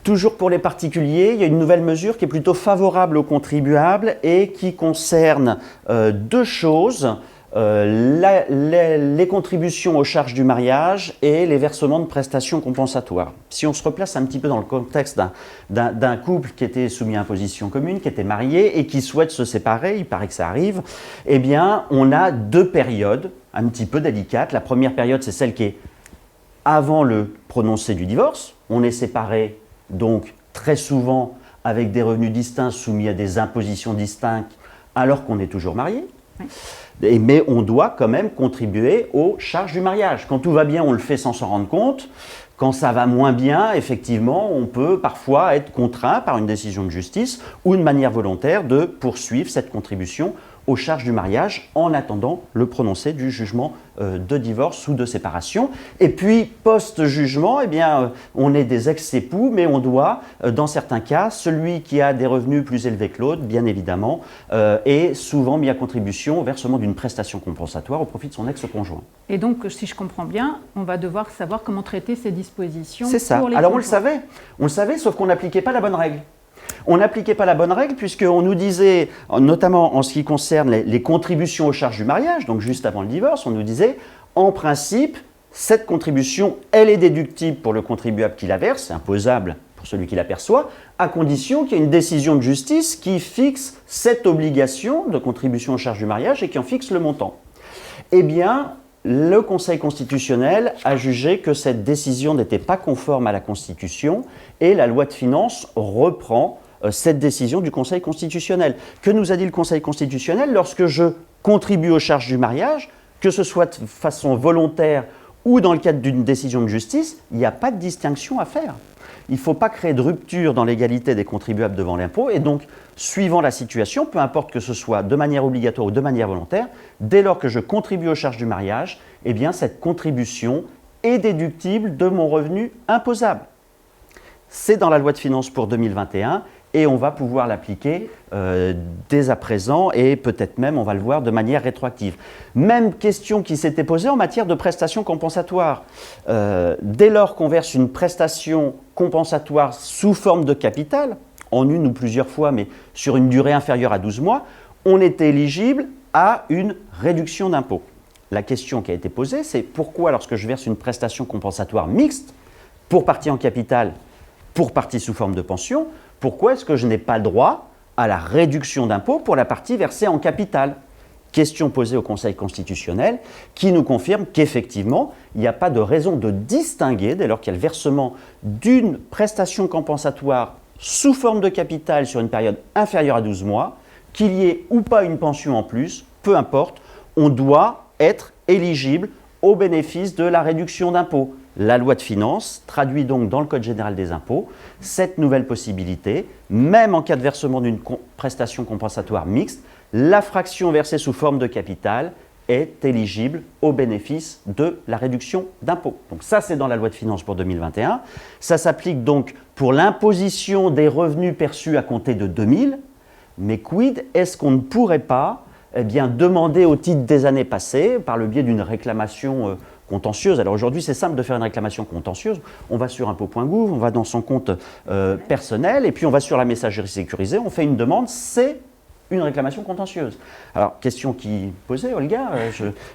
Toujours pour les particuliers, il y a une nouvelle mesure qui est plutôt favorable aux contribuables et qui concerne deux choses. Les contributions aux charges du mariage et les versements de prestations compensatoires. Si on se replace un petit peu dans le contexte d'un couple qui était soumis à imposition commune, qui était marié et qui souhaite se séparer, il paraît que ça arrive, eh bien, on a deux périodes un petit peu délicates. La première période, c'est celle qui est avant le prononcé du divorce. On est séparé, donc très souvent avec des revenus distincts soumis à des impositions distinctes alors qu'on est toujours marié. Oui. Mais on doit quand même contribuer aux charges du mariage. Quand tout va bien, on le fait sans s'en rendre compte. Quand ça va moins bien, effectivement, on peut parfois être contraint par une décision de justice ou de manière volontaire de poursuivre cette contribution aux charges du mariage en attendant le prononcé du jugement de divorce ou de séparation. Et puis, post-jugement, eh bien, on est des ex-époux, mais on doit, dans certains cas, celui qui a des revenus plus élevés que l'autre, bien évidemment, est souvent mis à contribution au versement d'une prestation compensatoire au profit de son ex-conjoint. Et donc, si je comprends bien, on va devoir savoir comment traiter ces dispositions. C'est ça. Alors, on le savait, sauf qu'on n'appliquait pas la bonne règle. On n'appliquait pas la bonne règle puisqu'on nous disait, notamment en ce qui concerne les contributions aux charges du mariage, donc juste avant le divorce, on nous disait, en principe, cette contribution, elle est déductible pour le contribuable qui la verse, c'est imposable pour celui qui la perçoit, à condition qu'il y ait une décision de justice qui fixe cette obligation de contribution aux charges du mariage et qui en fixe le montant. Eh bien, le Conseil constitutionnel a jugé que cette décision n'était pas conforme à la Constitution et la loi de finances reprend cette décision du Conseil constitutionnel. Que nous a dit le Conseil constitutionnel? Lorsque je contribue aux charges du mariage, que ce soit de façon volontaire ou dans le cadre d'une décision de justice, il n'y a pas de distinction à faire. Il ne faut pas créer de rupture dans l'égalité des contribuables devant l'impôt et donc, suivant la situation, peu importe que ce soit de manière obligatoire ou de manière volontaire, dès lors que je contribue aux charges du mariage, eh bien, cette contribution est déductible de mon revenu imposable. C'est dans la loi de finances pour 2021 et on va pouvoir l'appliquer dès à présent et peut-être même, on va le voir, de manière rétroactive. Même question qui s'était posée en matière de prestations compensatoires. Dès lors qu'on verse une prestation compensatoire sous forme de capital, en une ou plusieurs fois, mais sur une durée inférieure à 12 mois, on est éligible à une réduction d'impôt. La question qui a été posée, c'est pourquoi lorsque je verse une prestation compensatoire mixte, pour partie en capital, pour partie sous forme de pension, pourquoi est-ce que je n'ai pas le droit à la réduction d'impôt pour la partie versée en capital? Question posée au Conseil constitutionnel qui nous confirme qu'effectivement, il n'y a pas de raison de distinguer, dès lors qu'il y a le versement d'une prestation compensatoire sous forme de capital sur une période inférieure à 12 mois, qu'il y ait ou pas une pension en plus, peu importe, on doit être éligible au bénéfice de la réduction d'impôt. La loi de finances traduit donc dans le Code général des impôts cette nouvelle possibilité, même en cas de versement d'une prestation compensatoire mixte, la fraction versée sous forme de capital est éligible au bénéfice de la réduction d'impôt. Donc ça, c'est dans la loi de finances pour 2021. Ça s'applique donc pour l'imposition des revenus perçus à compter de 2000. Mais quid, est-ce qu'on ne pourrait pas demander au titre des années passées, par le biais d'une réclamation contentieuse. Alors aujourd'hui, c'est simple de faire une réclamation contentieuse. On va sur impôt.gouv, on va dans son compte personnel, et puis on va sur la messagerie sécurisée, on fait une demande, c'est une réclamation contentieuse. Alors, question qui posait, Olga,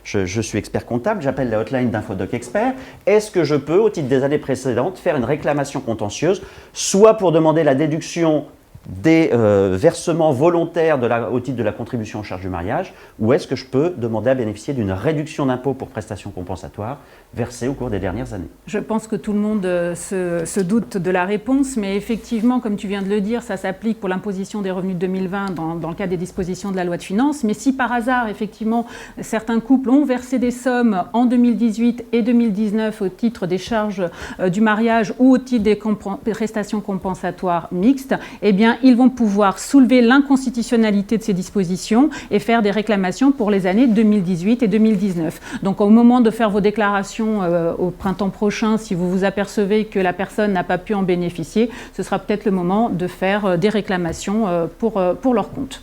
je suis expert comptable, j'appelle la hotline d'Infodoc Expert. Est-ce que je peux, au titre des années précédentes, faire une réclamation contentieuse, soit pour demander la déduction des versements volontaires au titre de la contribution en charge du mariage, ou est-ce que je peux demander à bénéficier d'une réduction d'impôt pour prestations compensatoires versées au cours des dernières années? Je pense que tout le monde se doute de la réponse, mais effectivement, comme tu viens de le dire, ça s'applique pour l'imposition des revenus de 2020 dans le cadre des dispositions de la loi de finances. Mais si par hasard, effectivement, certains couples ont versé des sommes en 2018 et 2019 au titre des charges du mariage ou au titre des prestations compensatoires mixtes, eh bien, ils vont pouvoir soulever l'inconstitutionnalité de ces dispositions et faire des réclamations pour les années 2018 et 2019. Donc, au moment de faire vos déclarations au printemps prochain, si vous vous apercevez que la personne n'a pas pu en bénéficier, ce sera peut-être le moment de faire des réclamations pour leur compte.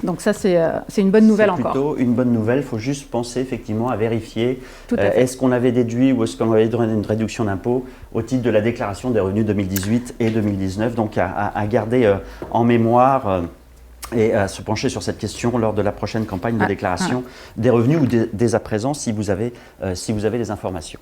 Donc ça, c'est une bonne nouvelle C'est encore. plutôt une bonne nouvelle. Il faut juste penser effectivement à vérifier Tout à fait. est-ce qu'on avait déduit ou est-ce qu'on avait donné une réduction d'impôt au titre de la déclaration des revenus 2018 et 2019. Donc à garder en mémoire et à se pencher sur cette question lors de la prochaine campagne de déclaration des revenus ou dès à présent si vous avez les informations.